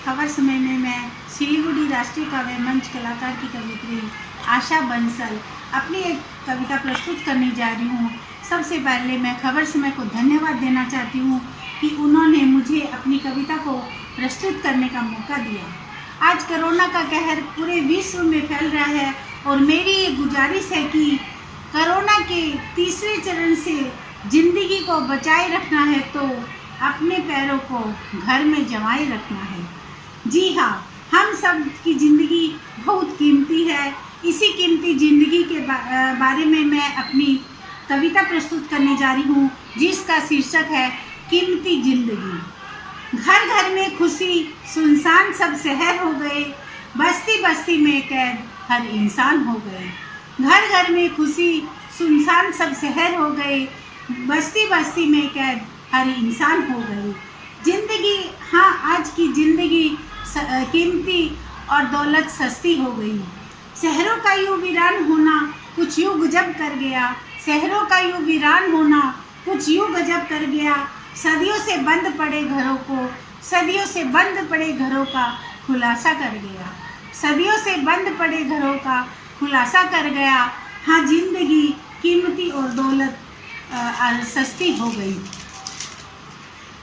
खबर समय में मैं सिलीगुड़ी राष्ट्रीय काव्य मंच कलाकार की कवित्री आशा बंसल अपनी एक कविता प्रस्तुत करने जा रही हूँ। सबसे पहले मैं खबर समय को धन्यवाद देना चाहती हूँ कि उन्होंने मुझे अपनी कविता को प्रस्तुत करने का मौका दिया। आज कोरोना का कहर पूरे विश्व में फैल रहा है और मेरी ये गुजारिश है कि कोरोना के तीसरे चरण से जिंदगी को बचाए रखना है तो अपने पैरों को घर में जमाए रखना है। जी हाँ, हम सब की ज़िंदगी बहुत कीमती है। इसी कीमती ज़िंदगी के बारे में मैं अपनी कविता प्रस्तुत करने जा रही हूँ, जिसका शीर्षक है कीमती ज़िंदगी। घर घर में खुशी, सुनसान सब शहर हो गए, बस्ती बस्ती में कैद हर इंसान हो गए। घर घर में खुशी, सुनसान सब शहर हो गए, बस्ती बस्ती में कैद हर इंसान हो गई। जिंदगी, हाँ, आज की जिंदगी कीमती और दौलत सस्ती हो गई। शहरों का यूँ वीरान होना कुछ यूँ गजब कर गया, शहरों का यूँ वीरान होना कुछ यूँ गजब कर गया। सदियों से बंद पड़े घरों को, सदियों से बंद पड़े घरों का खुलासा कर गया, सदियों से बंद पड़े घरों का खुलासा कर गया। हाँ, जिंदगी कीमती और दौलत सस्ती हो गई।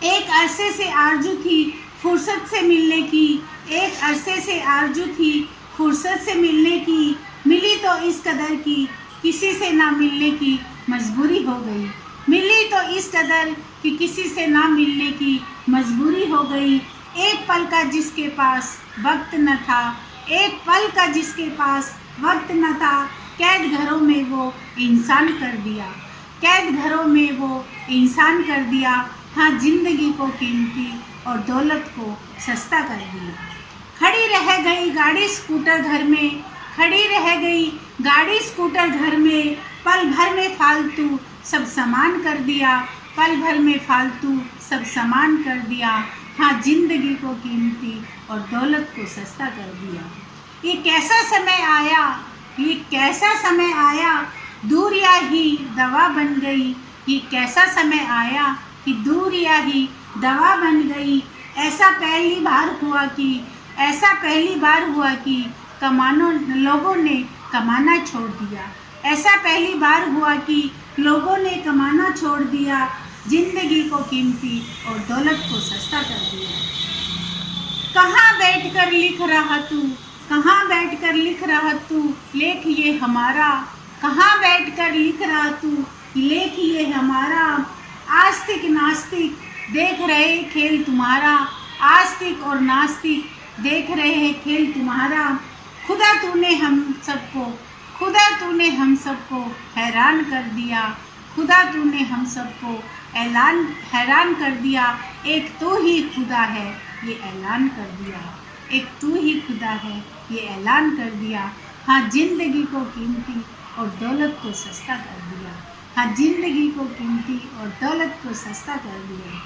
एक अरसे से आरजू थी फुर्सत से मिलने की, एक अरसे से आरजू थी फुर्सत से मिलने की, मिली तो इस कदर की किसी से ना मिलने की मजबूरी हो गई। मिली तो इस कदर कि किसी से ना मिलने की मजबूरी हो गई। एक पल का जिसके पास वक्त न था, एक पल का जिसके पास वक्त न था, कैद घरों में वो इंसान कर दिया, कैद घरों में वो इंसान कर दिया। हाँ, जिंदगी को कीमती और दौलत को सस्ता कर दिया। खड़ी रह गई गाड़ी स्कूटर घर में, खड़ी रह गई गाड़ी स्कूटर घर में, पल भर में फालतू सब सामान कर दिया, पल भर में फालतू सब सामान कर दिया। हाँ, जिंदगी को कीमती और दौलत को सस्ता कर दिया। ये कैसा समय आया, ये कैसा समय आया, दूरियां ही दवा बन गई। ये कैसा समय आया कि दूरियां ही दवा बन गई। ऐसा पहली बार हुआ कि, ऐसा पहली बार हुआ कि लोगों ने कमाना छोड़ दिया, ऐसा पहली बार हुआ कि लोगों ने कमाना छोड़ दिया। जिंदगी को कीमती और दौलत को सस्ता कर दिया। कहाँ बैठकर लिख रहा तू, कहाँ बैठकर लिख रहा तू लेख ये हमारा, कहाँ बैठकर लिख रहा तू लेख ये हमारा। आस्तिक नास्तिक देख रहे खेल तुम्हारा, आस्तिक और नास्तिक देख रहे हैं खेल तुम्हारा। खुदा तूने हम सबको, खुदा तूने हम सबको हैरान कर दिया, खुदा तूने हम सबको हैरान कर दिया। एक तू ही खुदा है ये ऐलान कर दिया, एक तू ही खुदा है ये ऐलान कर दिया। हाँ, जिंदगी को कीमती और दौलत को सस्ता कर दिया। हाँ, जिंदगी को कीमती और दौलत को सस्ता कर दिया।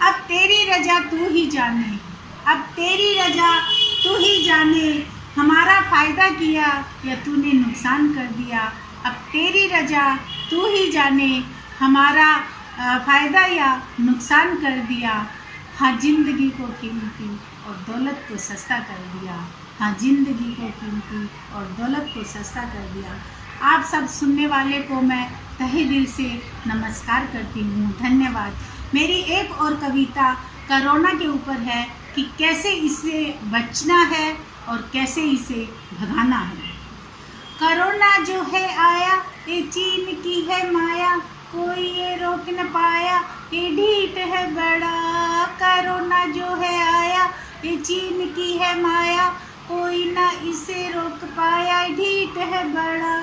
अब तेरी रजा तू ही जाने, अब तेरी रजा तू ही जाने, हमारा फ़ायदा किया या तूने नुकसान कर दिया। अब तेरी रजा तू ही जाने, हमारा फ़ायदा या नुकसान कर दिया। हाँ, जिंदगी को कीमती और दौलत को सस्ता कर दिया। हाँ, जिंदगी को कीमती और दौलत को सस्ता कर दिया। आप सब सुनने वाले को मैं तहे दिल से नमस्कार करती हूँ। धन्यवाद। मेरी एक और कविता कोरोना के ऊपर है कि कैसे इससे बचना है और कैसे इसे भगाना है। कोरोना जो है आया, ये चीन की है माया, कोई ये रोक न पाया, ये ढीठ है बड़ा। कोरोना जो है आया, ये चीन की है माया, कोई ना इसे रोक पाया, ढीठ है बड़ा।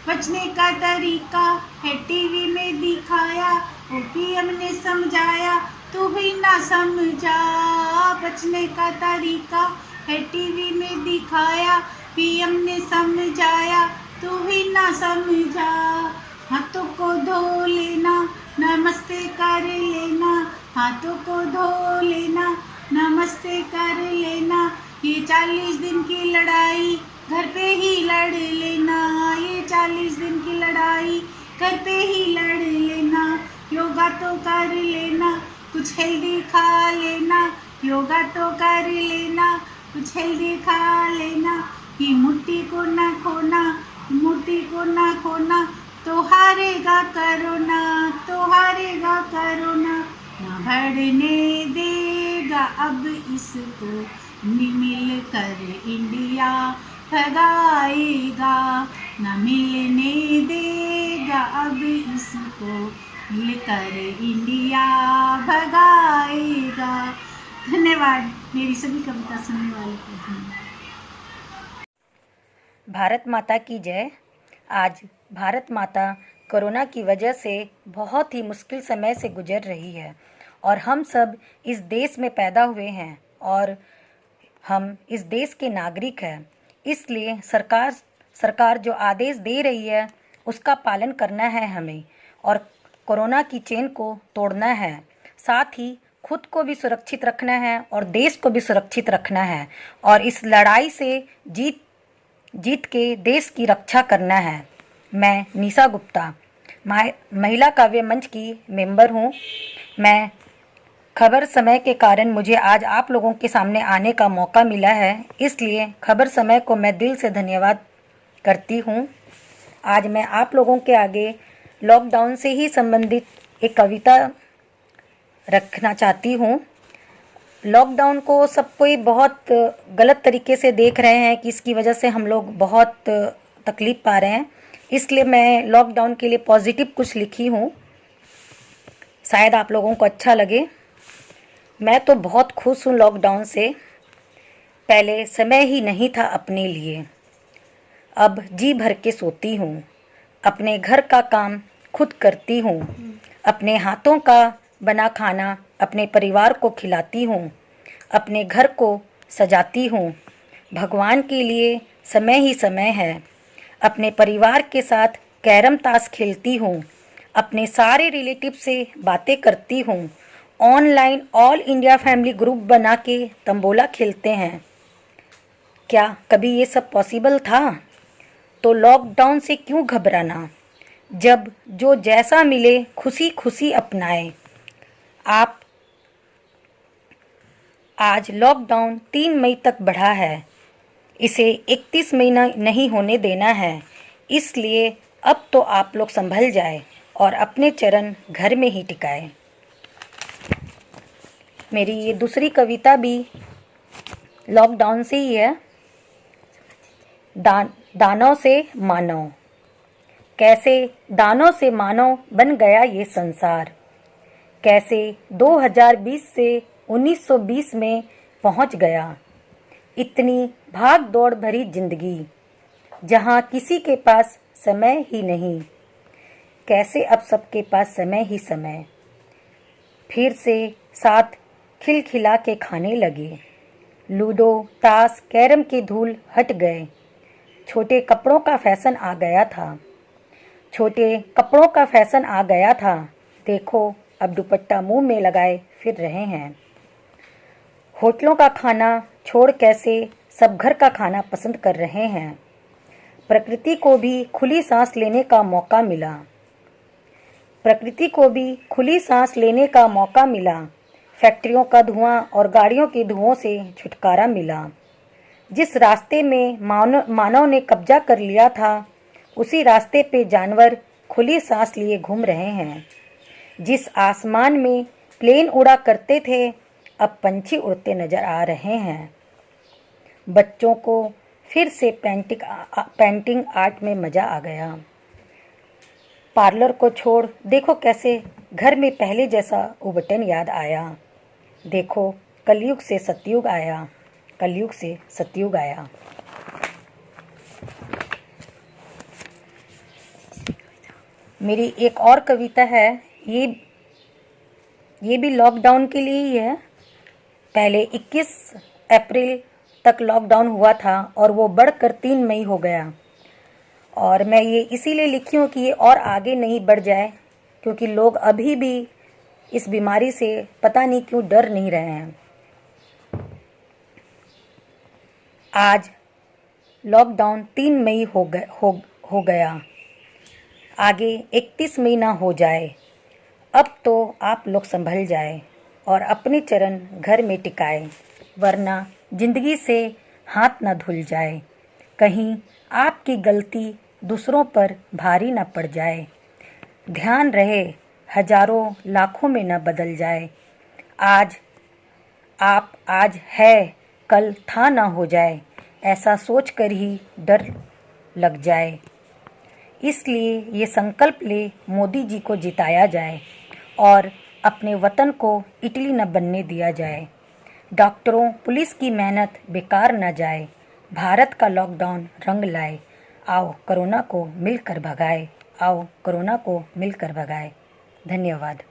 बचने का तरीका है टीवी में दिखाया, वो पीएम ने समझाया, तू भी ना समझा। बचने का तरीका है टीवी में दिखाया, पीएम ने समझाया, तू भी ना समझा। हाथों को धो लेना, नमस्ते कर लेना, हाथों को धो लेना, नमस्ते कर लेना। ये 40 दिन की लड़ाई घर पे ही लड़ लेना, ये 40 दिन की लड़ाई घर पे ही लड़ लेना। योगा तो कर लेना, कुछ हेल्दी खा लेना, योगा तो कर लेना, कुछ हेल्दी खा लेना, कि मुट्ठी को ना खोना, मुट्ठी को ना खोना, तो हारेगा करोना, तो हारेगा करोना, ना बढ़ने देगा अब इसको, मिल कर इंडिया भगाएगा, ना मिलने देगा अब इसको, मिलकर इंडिया भगाएगा। धन्यवाद मेरी सभी कविता सुनने वालों को। धन्यवाद। भारत माता की जय। आज भारत माता कोरोना की वजह से बहुत ही मुश्किल समय से गुजर रही है और हम सब इस देश में पैदा हुए हैं और हम इस देश के नागरिक हैं। इसलिए सरकार जो आदेश दे रही है उसका पालन करना है हमें और कोरोना की चेन को तोड़ना है। साथ ही खुद को भी सुरक्षित रखना है और देश को भी सुरक्षित रखना है और इस लड़ाई से जीत के देश की रक्षा करना है। मैं निशा गुप्ता महिला काव्य मंच की मेंबर हूँ। मैं खबर समय के कारण मुझे आज आप लोगों के सामने आने का मौका मिला है, इसलिए खबर समय को मैं दिल से धन्यवाद करती हूँ। आज मैं आप लोगों के आगे लॉकडाउन से ही संबंधित एक कविता रखना चाहती हूँ। लॉकडाउन को सब कोई बहुत गलत तरीके से देख रहे हैं कि इसकी वजह से हम लोग बहुत तकलीफ़ पा रहे हैं, इसलिए मैं लॉकडाउन के लिए पॉजिटिव कुछ लिखी हूँ, शायद आप लोगों को अच्छा लगे। मैं तो बहुत खुश हूँ लॉकडाउन से। पहले समय ही नहीं था अपने लिए, अब जी भर के सोती हूँ, अपने घर का काम खुद करती हूँ, अपने हाथों का बना खाना अपने परिवार को खिलाती हूँ, अपने घर को सजाती हूँ। भगवान के लिए समय ही समय है। अपने परिवार के साथ कैरम ताश खेलती हूँ, अपने सारे रिलेटिव से बातें करती हूँ। Online all India family group बना के तंबोला खेलते हैं। क्या कभी ये सब पॉसिबल था? तो लॉकडाउन से क्यों घबराना, जब जो जैसा मिले खुशी खुशी अपनाएं। आप आज लॉकडाउन 3 मई तक बढ़ा है, इसे 31 मई नहीं होने देना है। इसलिए अब तो आप लोग संभल जाए और अपने चरण घर में ही टिकाए। मेरी ये दूसरी कविता भी लॉकडाउन से ही है। दानों से मानव। कैसे दानों से मानव बन गया ये संसार, कैसे 2020 से 1920 में पहुंच गया। इतनी भाग दौड़ भरी जिंदगी, जहां किसी के पास समय ही नहीं, कैसे अब सबके पास समय ही समय। फिर से साथ खिलखिला के खाने लगे, लूडो ताश कैरम के धूल हट गए। छोटे कपड़ों का फैशन आ गया था, छोटे कपड़ों का फैशन आ गया था। देखो अब दुपट्टा मुंह में लगाए फिर रहे हैं। होटलों का खाना छोड़ कैसे सब घर का खाना पसंद कर रहे हैं। प्रकृति को भी खुली सांस लेने का मौका मिला, प्रकृति को भी खुली सांस लेने का मौका मिला। फैक्ट्रियों का धुआं और गाड़ियों के धुओं से छुटकारा मिला। जिस रास्ते में मानव ने कब्जा कर लिया था, उसी रास्ते पे जानवर खुली सांस लिए घूम रहे हैं। जिस आसमान में प्लेन उड़ा करते थे, अब पंछी उड़ते नजर आ रहे हैं। बच्चों को फिर से पेंटिंग आर्ट में मज़ा आ गया। पार्लर को छोड़ देखो कैसे घर में पहले जैसा उबटन याद आया। देखो कलयुग से सतयुग आया, कलयुग से सतयुग आया। मेरी एक और कविता है, ये भी लॉकडाउन के लिए ही है। पहले 21 अप्रैल तक लॉकडाउन हुआ था और वो बढ़कर 3 मई हो गया। और मैं ये इसीलिए लिखी हूँ कि ये और आगे नहीं बढ़ जाए, क्योंकि लोग अभी भी इस बीमारी से पता नहीं क्यों डर नहीं रहे हैं। आज लॉकडाउन 3 मई हो गया, आगे 31 मई ना हो जाए। अब तो आप लोग संभल जाए और अपने चरण घर में टिकाए, वरना जिंदगी से हाथ न धुल जाए। कहीं आपकी गलती दूसरों पर भारी न पड़ जाए। ध्यान रहे हजारों लाखों में न बदल जाए। आज है कल था न हो जाए, ऐसा सोच कर ही डर लग जाए। इसलिए ये संकल्प ले मोदी जी को जिताया जाए और अपने वतन को इटली न बनने दिया जाए। डॉक्टरों पुलिस की मेहनत बेकार न जाए। भारत का लॉकडाउन रंग लाए। आओ कोरोना को मिलकर भगाए। आओ कोरोना को मिलकर भगाए। धन्यवाद।